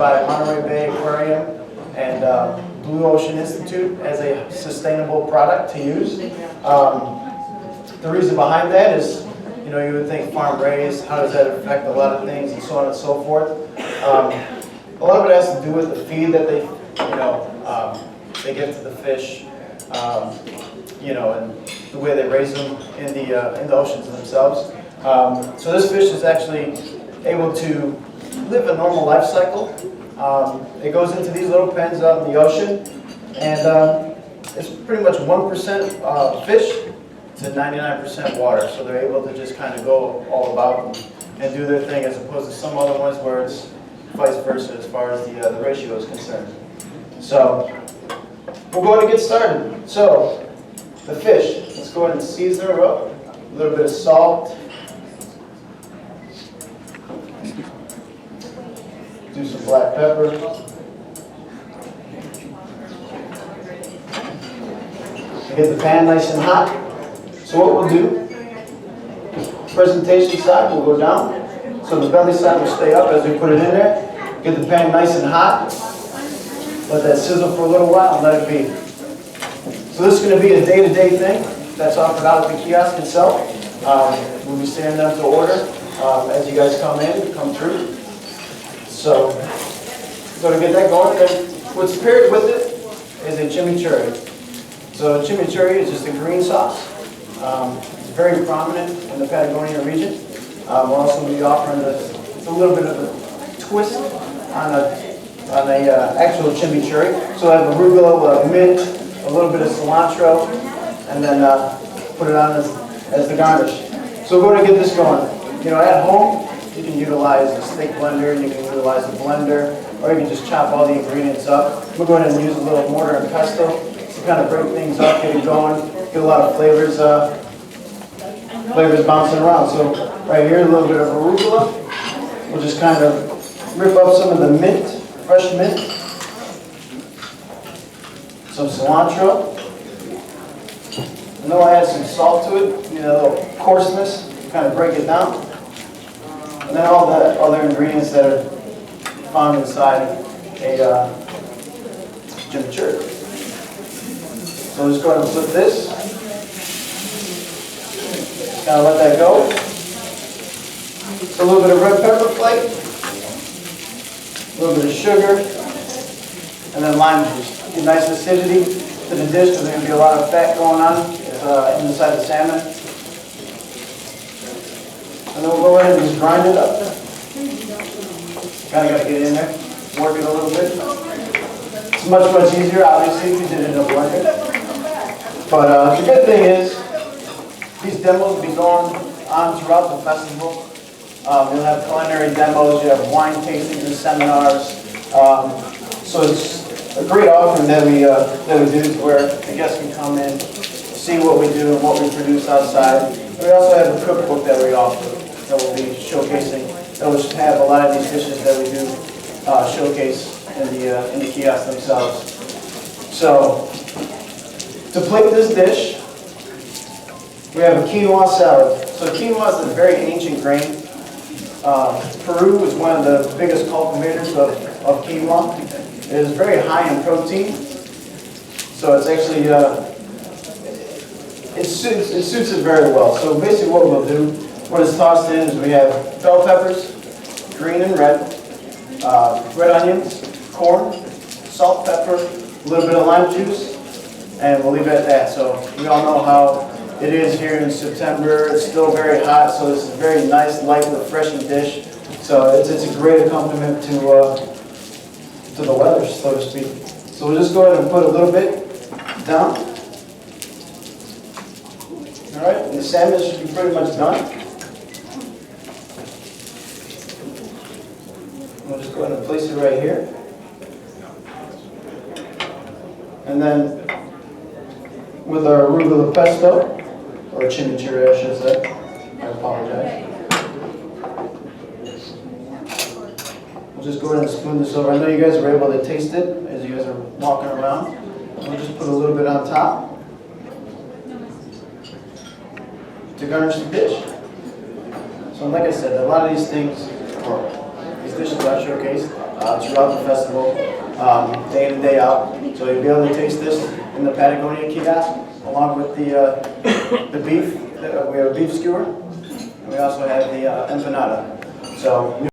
By Monterey Bay Aquarium and Blue Ocean Institute as a sustainable product to use. The reason behind that is, you would think farm raised, how does that affect a lot of things and so on and so forth. A lot of it has to do with the feed that they give to the fish, and the way they raise them in the oceans themselves. So this fish is actually able to live a normal life cycle. It goes into these little pens out in the ocean, and it's pretty much 1% fish to 99% water. So they're able to just kind of go all about and do their thing, as opposed to some other ones where it's vice versa as far as the ratio is concerned. So we'll go ahead and get started. So the fish, let's go ahead and season her up. A little bit of salt. Do some black pepper. Get the pan nice and hot. So what we'll do, presentation side will go down. So the belly side will stay up as we put it in there. Get the pan nice and hot. Let that sizzle for a little while and let it be. So this is going to be a day-to-day thing that's offered out at the kiosk itself. We'll be sending them to order as you guys come through. So we're going to get that going. And what's paired with it is a chimichurri. So chimichurri is just a green sauce. It's very prominent in the Patagonia region. We'll also be offering a little bit of a twist on a actual chimichurri. So I have arugula, mint, a little bit of cilantro, and then put it on as the garnish. So we're going to get this going. At home, you can utilize a steak blender, you can utilize a blender, or you can just chop all the ingredients up. We're going to use a little mortar and pestle to kind of break things up, get it going, get a lot of flavors bouncing around. So right here, a little bit of arugula. We'll just kind of rip up some of the mint, fresh mint, some cilantro. And then we'll add some salt to it, a little coarseness, kind of break it down. And then all the other ingredients that are found inside a chimichurri. So we'll just go ahead and flip this. Just kind of let that go. So a little bit of red pepper flake, a little bit of sugar, and then lime juice. Get nice acidity to the dish because there's going to be a lot of fat going on inside the salmon. And then we'll go ahead and just grind it up. Kind of got to get in there, work it a little bit. It's much easier, obviously, if you did it in a blender. But the good thing is, these demos will be going on throughout the festival. You'll have culinary demos, you have wine tastings and seminars. So it's a great offering that we do, where the guests can come in, see what we do and what we produce outside. We also have a cookbook that we offer that we'll be showcasing. That will have a lot of these dishes that we do showcase in the kiosks themselves. So to plate this dish, we have a quinoa salad. So quinoa is a very ancient grain. Peru is one of the biggest cultivators of quinoa. It is very high in protein. So it's actually it suits it very well. So basically what we'll do, what is tossed in is we have bell peppers, green and red onions, corn, salt, pepper, a little bit of lime juice, and we'll leave it at that. So we all know how it is here in September. It's still very hot, so this is a very nice, light, refreshing dish. So it's a great accompaniment to the weather, so to speak. So we'll just go ahead and put a little bit down. All right, and the salmon should be pretty much done. We'll just go ahead and place it right here. And then with our arugula pesto, or chimichurri, I should say. I apologize. We'll just go ahead and spoon this over. I know you guys were able to taste it as you guys are walking around. We'll just put a little bit on top to garnish the dish. So like I said, a lot of these things, or these dishes I showcased, throughout the festival, day in and day out. So you'll be able to taste this in the Patagonia kiosk, along with the beef. We have a beef skewer, and we also have the empanada. So